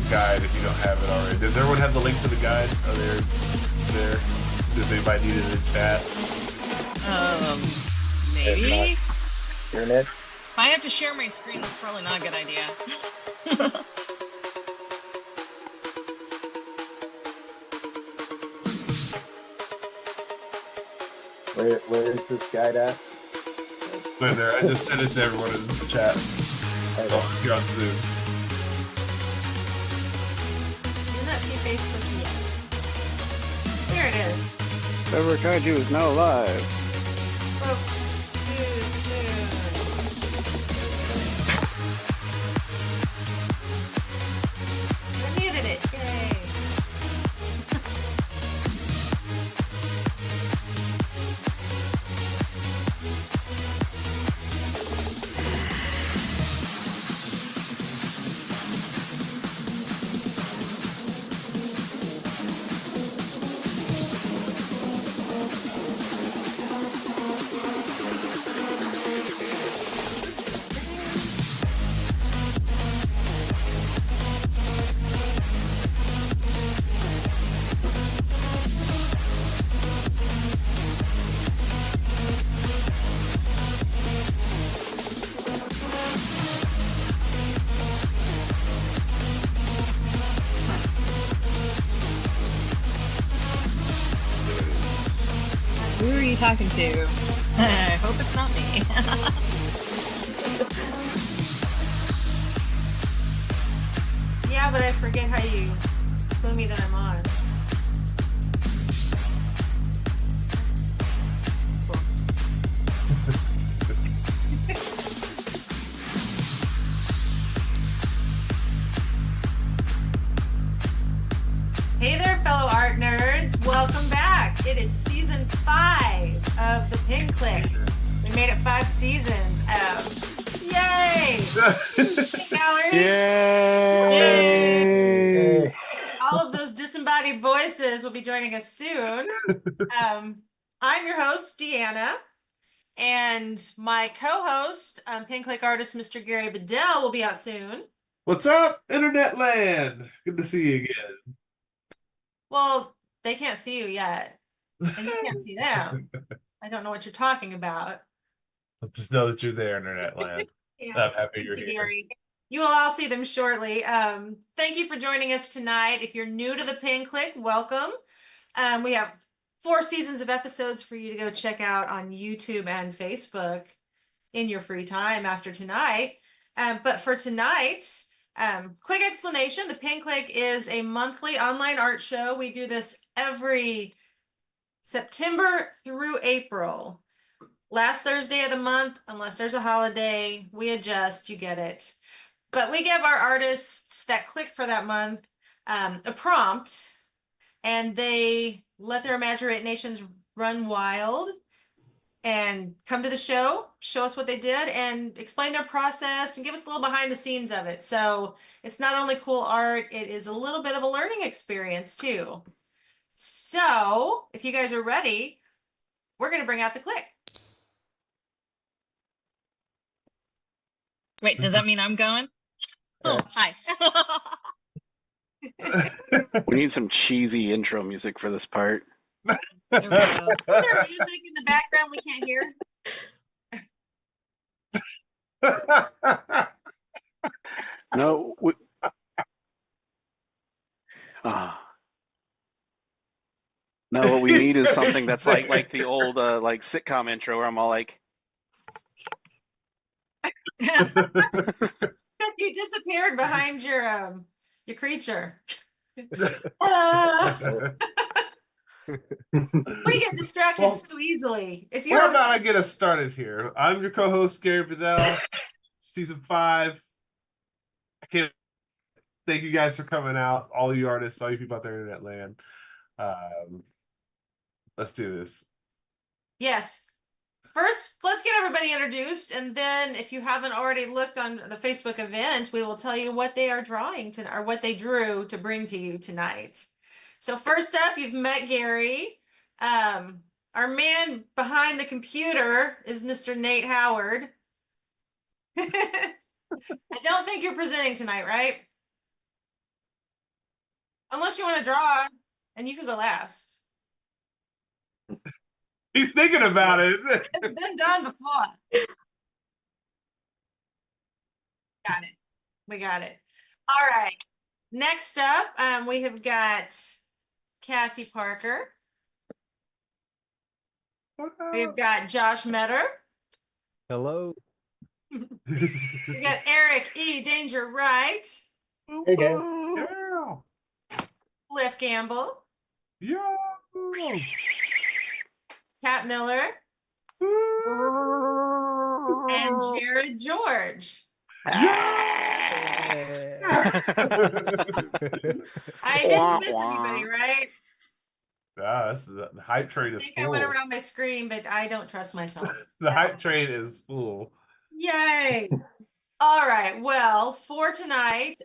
guide if you don't have it already. Does everyone have the link to the guide? Are there? Does anybody need it in chat? Maybe. Internet. If I have to share my screen, that's probably not a good idea. Where is this guide at? Right there. I just sent it to everyone in the chat. Oh, you're on Zoom. Do not see Facebook yet. There it is. Server Kaiju is now live. Folks, too soon. I muted it. Yay. Who are you talking to? I hope it's not me. Yeah, but I forget how you clue me that I'm on. Cool. Hey there, fellow art nerds. Welcome back. It is season 5 of the Pin Clique. We made it 5 seasons. Yay! Hey, Gallery. Yay! All of those disembodied voices will be joining us soon. I'm your host, Deanna, and my co-host, Pin Clique artist, Mr. Gary Bedell, will be out soon. What's up, Internet Land? Good to see you again. Well, they can't see you yet, and you can't see them. I don't know what you're talking about. Just know that you're there, Internet Land. Yeah. I'm happy you're Thanks, here. Gary. You will all see them shortly. Thank you for joining us tonight. If you're new to the Pin Clique, welcome. We have 4 seasons of episodes for you to go check out on YouTube and Facebook in your free time after tonight. But for tonight, quick explanation, the Pin Clique is a monthly online art show. We do this every September through April. Last Thursday of the month, unless there's a holiday, we adjust, you get it. But we give our artists that click for that month a prompt, and they let their imaginations run wild and come to the show, show us what they did, and explain their process and give us a little behind the scenes of it. So it's not only cool art, it is a little bit of a learning experience too. So if you guys are ready, we're going to bring out the click. Wait, does that mean I'm going? Oh, hi. We need some cheesy intro music for this part. There we go. Is there music in the background we can't hear? No. No, what we need is something that's like the old like sitcom intro where I'm all like, You disappeared behind your creature. We get distracted so easily. If you're How about I get us started here? I'm your co-host, Gary Bedell, season 5. I can't thank you guys for coming out, all you artists, all you people out there in Internet Land. Let's do this. Yes. First, let's get everybody introduced, and then if you haven't already looked on the Facebook event, we will tell you what they are drawing or what they drew to bring to you tonight. So first up, you've met Gary. Our man behind the computer is Mr. Nate Howard. I don't think you're presenting tonight, right? Unless you want to draw, and you can go last. He's thinking about it. It's been done before. Got it. We got it. All right. Next up, we have got Cassie Parker. We've got Josh Metter. Hello. We got Eric E. Danger Wright. Hey, Dan. Yeah. Cliff Gamble. Yeah. Pat Miller. And Jared George. I didn't miss anybody, right? That's the hype train I is think I full. went around my screen, but I don't trust myself. The hype train is full. Yay. All right. Well, for tonight,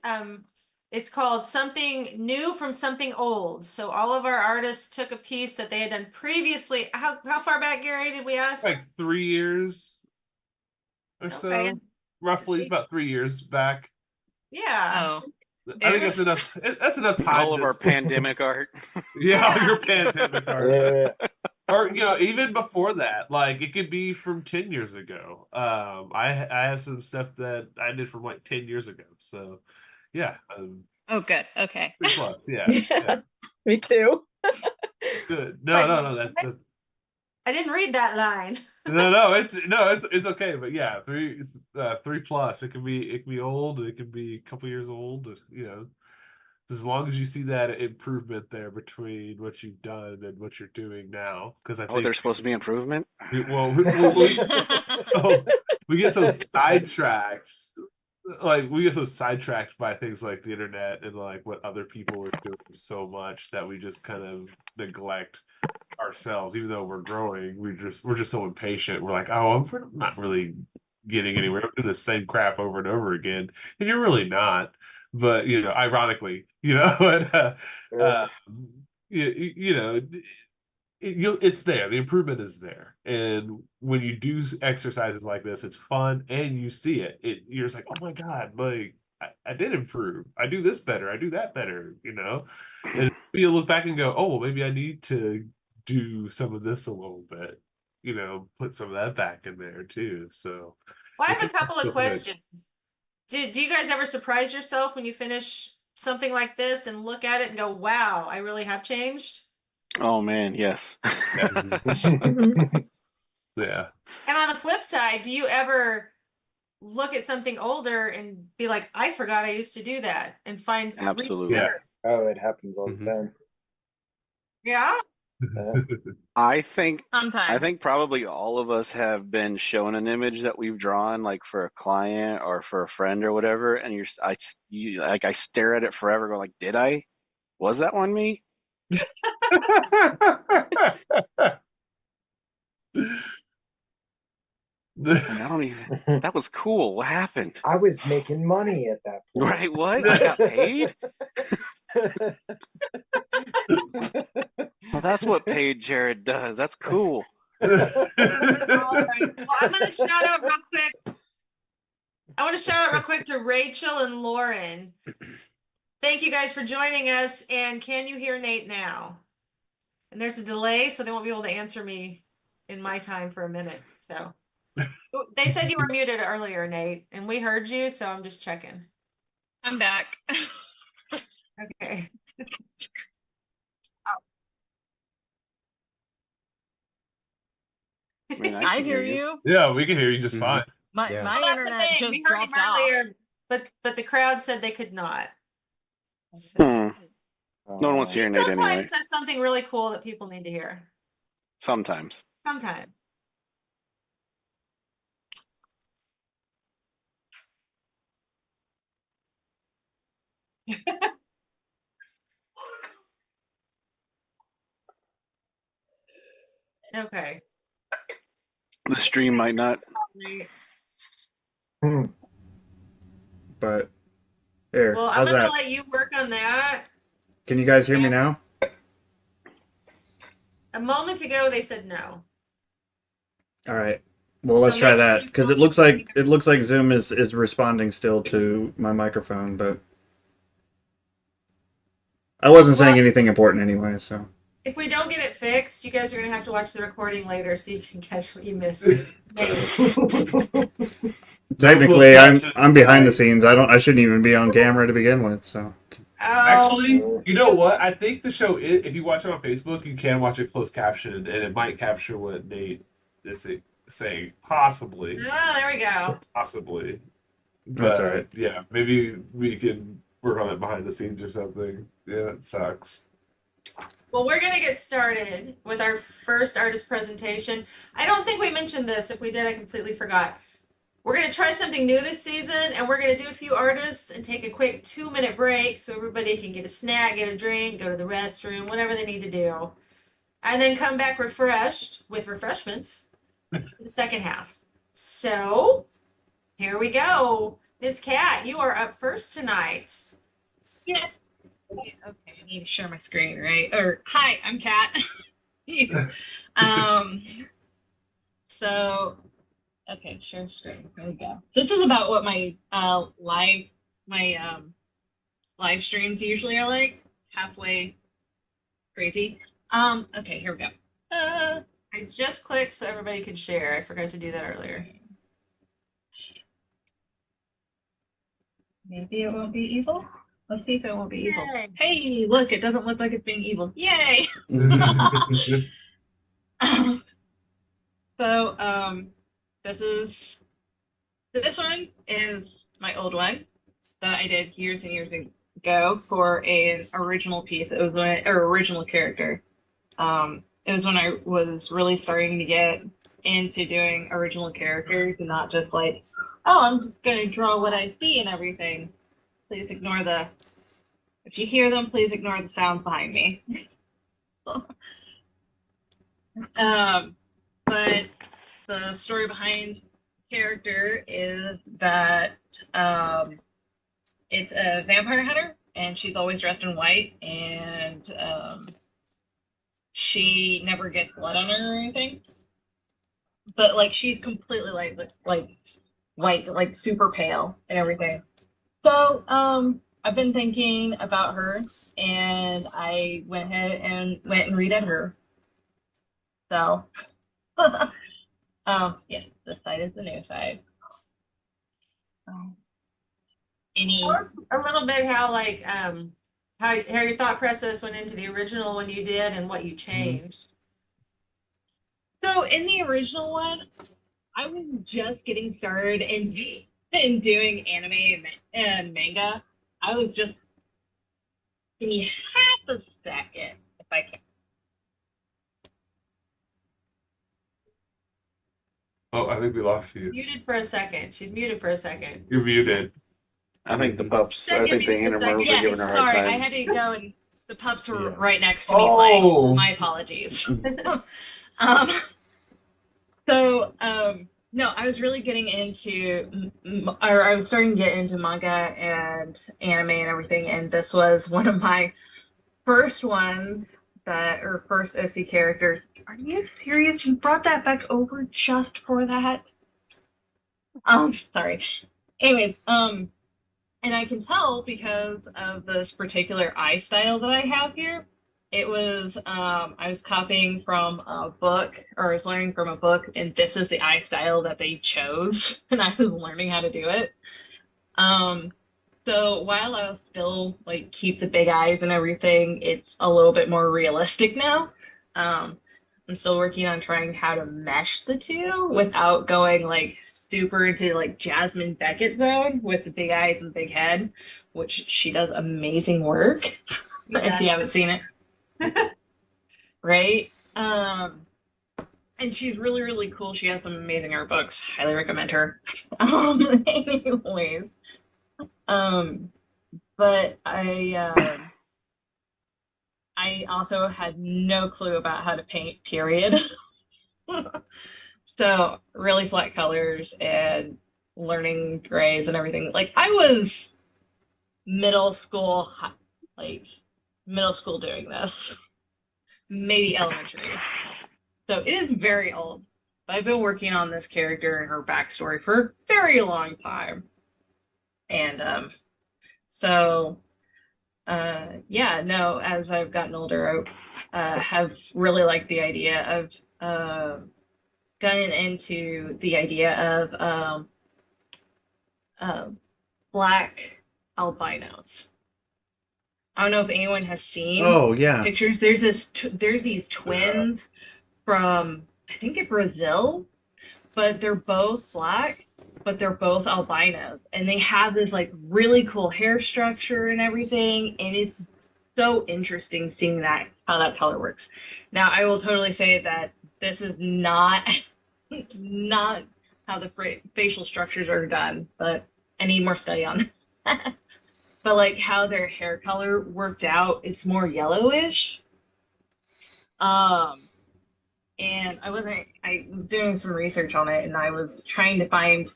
it's called Something New from Something Old. So all of our artists took a piece that they had done previously. How far back, Gary, did we ask? Like 3 years or so. Roughly about 3 years back. Yeah. Oh, I think that's enough. That's enough time. All of our pandemic art. Yeah, all your pandemic art. Yeah. Or even before that, like it could be from 10 years ago. I have some stuff that I did from like 10 years ago. So yeah, oh, good. Okay. 3+, yeah. Me too. Good. No, that I didn't read that line. it's okay. But yeah, 3+. It can be old. It can be a couple years old. As long as you see that improvement there between what you've done and what you're doing now, because I think There's supposed to be improvement. we get so sidetracked. Like we get so sidetracked by things like the internet and like what other people are doing so much that we just kind of neglect ourselves. Even though we're growing, we're just so impatient. We're like, oh, we're not really getting anywhere. We're doing the same crap over and over again, and you're really not. But ironically, and, Yeah. it's there. The improvement is there, and when you do exercises like this, it's fun, and you see it. You're just like, oh my god, like I did improve. I do this better. I do that better. And you look back and go, oh, well, maybe I need to do some of this a little bit. Put some of that back in there too. So, Well, I have a couple So of good. questions. Do you guys ever surprise yourself when you finish something like this and look at it and go, wow, I really have changed? Oh man, yes. Yeah. And on the flip side, do you ever look at something older and be like, I forgot I used to do that, and find Absolutely. Yeah. Oh, it happens all the Mhm. time. Yeah. I think Sometimes. probably all of us have been shown an image that we've drawn, like for a client or for a friend or whatever, and I stare at it forever, go like, did I? Was that one me? Like, I don't even. That was cool. What happened? I was making money at that point. Right? What? I got paid? Well, that's what paid Jared does. That's cool. All right. Well, I'm going to shout out real quick. I want to shout out real quick to Rachel and Lauren. Thank you guys for joining us. And can you hear Nate now? And there's a delay, so they won't be able to answer me in my time for a minute. So they said you were muted earlier, Nate, and we heard you, so I'm just checking. I'm back. Okay. I mean, I can hear you. Yeah, we can hear you just Mhm. fine. My Yeah. my Well, that's the internet thing. just We heard him dropped off. earlier, but the crowd said they could not. So, No one wants to hear Nate sometimes anyway. that's something really cool that people need to hear. Sometimes. Sometimes. Okay. The stream might not. But there, Well, I'm how's gonna that? let you work on that. Can you guys hear me now? A moment ago, they said no. All right. Well, let's So try make sure that you because don't- it looks like Zoom is responding still to my microphone, but I wasn't saying Well- anything important anyway, so. If we don't get it fixed, you guys are gonna have to watch the recording later so you can catch what you missed. Technically, closed I'm behind the captions. scenes. I shouldn't even be on camera to begin with. So Actually, Oh, you know what? I think the show is, if you watch it on Facebook, you can watch it closed captioned, and it might capture what Nate is saying. Possibly. oh, there we go. Possibly. That's But all right. yeah, maybe we can work on it behind the scenes or something. Yeah, it sucks. Well, we're going to get started with our first artist presentation. I don't think we mentioned this. If we did, I completely forgot. We're going to try something new this season, and we're going to do a few artists and take a quick 2-minute break so everybody can get a snack, get a drink, go to the restroom, whatever they need to do. And then come back refreshed with refreshments for the second half. So, here we go. Miss Cat, you are up first tonight. Yeah. Okay, I need to share my screen, right? Or hi, I'm Kat. um. So, okay, share screen. There we go. This is about what my live streams usually are like. Halfway crazy. Okay, here we go. I just clicked so everybody could share. I forgot to do that earlier. Maybe it won't be evil. Let's see if it won't be evil. Yay. Hey, look, it doesn't look like it's being evil. Yay! So, this one is my old one that I did years and years ago for an original piece. It was an original character. It was when I was really starting to get into doing original characters and not just like, oh, I'm just gonna draw what I see and everything. Please ignore if you hear them, please ignore the sounds behind me. But the story behind character is that it's a vampire hunter and she's always dressed in white and she never gets blood on her or anything. But like she's completely like white, like super pale and everything. So I've been thinking about her and I went ahead and redid her. So yes, this side is the new side. Tell us a little bit how how your thought process went into the original one you did and what you changed. So in the original one, I was just getting started in doing anime and manga. I was just give me half a second if I can. Oh, I think we lost you. Muted for a second. She's muted for a second. You're muted. I think the pups. Yeah, I give think me the just a animals second. are giving her a hard Sorry, time. I had to go and the pups were Yeah. right next to me Oh. playing. My apologies. No, I was really getting into, or I was starting to get into manga and anime and everything, and this was one of my first ones or first OC characters. Are you serious? You brought that back over just for that? Sorry. Anyways, and I can tell because of this particular eye style that I have here. It was, I was copying from a book, or I was learning from a book, and this is the eye style that they chose, and I was learning how to do it. So while I'll still like keep the big eyes and everything, it's a little bit more realistic now. I'm still working on trying how to mesh the two without going like super into like Jasmine Beckett zone with the big eyes and big head, which she does amazing work. If you haven't seen it. Right? And she's really, really cool. She has some amazing art books. Highly recommend her. Anyways. But I also had no clue about how to paint, period. So really flat colors and learning grays and everything. Like I was middle school doing this. Maybe elementary. So it is very old. But I've been working on this character and her backstory for a very long time. And yeah, no, as I've gotten older, I have really liked the idea of getting into the idea of uh, black albinos. I don't know if anyone has seen Oh yeah. pictures. There's these twins from I think in Brazil, but they're both black, but they're both albinos, and they have this like really cool hair structure and everything, and it's so interesting seeing that how that color works. Now, I will totally say that this is not not how the facial structures are done, but I need more study on that. But like how their hair color worked out, it's more yellowish. Um, and I was doing some research on it, and I was trying to find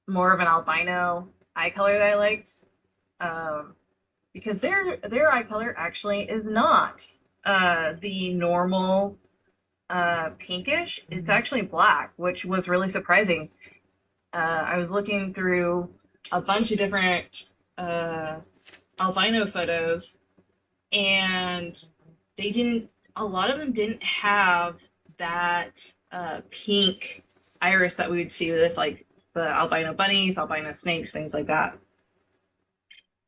more of an albino eye color that I liked. Because their eye color actually is not the normal pinkish. It's actually black, which was really surprising. I was looking through a bunch of different albino photos, and a lot of them didn't have that pink iris that we would see with like the albino bunnies, albino snakes, things like that.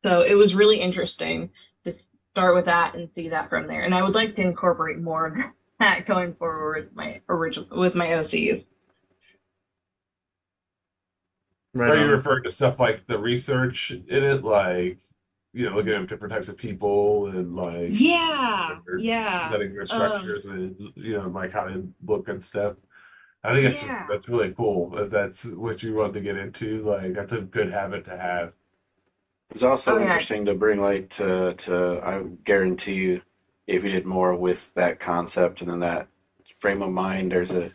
So it was really interesting to start with that and see that from there. And I would like to incorporate more of that going forward with my OCs. Right Are you on. referring to stuff like the research in it, like looking at different types of people and like Yeah, their yeah. setting their structures and like how they look and stuff? I think Yeah. that's really cool. If that's what you want to get into, like that's a good habit to have. It's also Oh yeah. interesting to bring light to I guarantee you, if you did more with that concept and then that frame of mind, there's a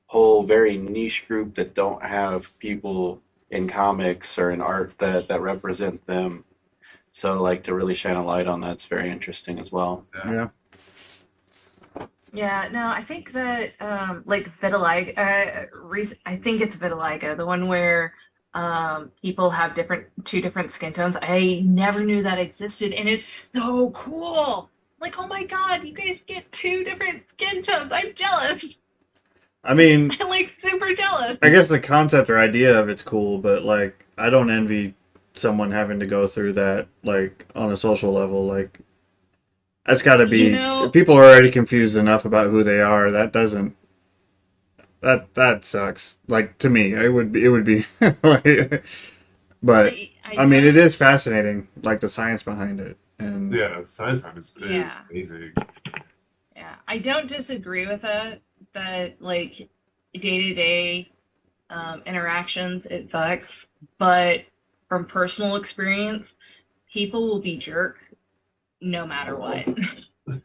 whole very niche group that don't have people in comics or in art that represent them. So like to really shine a light on that's very interesting as well. Yeah. Yeah, no, I think that like vitiligo, I think it's vitiligo, the one where people have two different skin tones. I never knew that existed, and it's so cool. Like, oh my God, you guys get two different skin tones. I'm jealous. I mean, I'm like super jealous. I guess the concept or idea of it's cool, but like I don't envy someone having to go through that like on a social level. Like that's got to be people are already confused enough about who they are. That doesn't that sucks. Like to me, it would be like, but I mean it is fascinating, like the science behind it. And Yeah, science time is Yeah. amazing. Yeah, I don't disagree with that. That like day-to-day interactions, it sucks. But from personal experience, people will be jerks no matter what.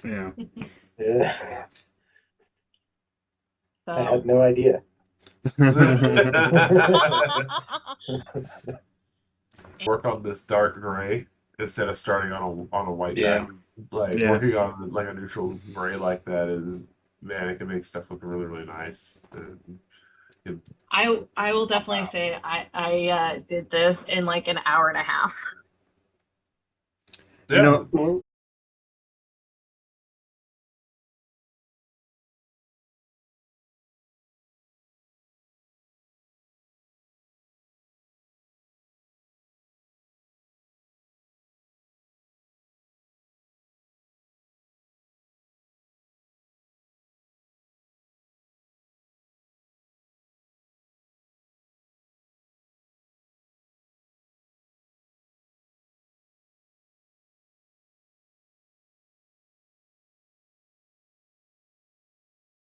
yeah. Yeah, I So had no idea. Work on this dark gray instead of starting on a white Yeah. background. Like Yeah. working on like a neutral gray like that is, man, it can make stuff look really, really nice. I will definitely say I did this in like an hour and a half. Yeah. You know,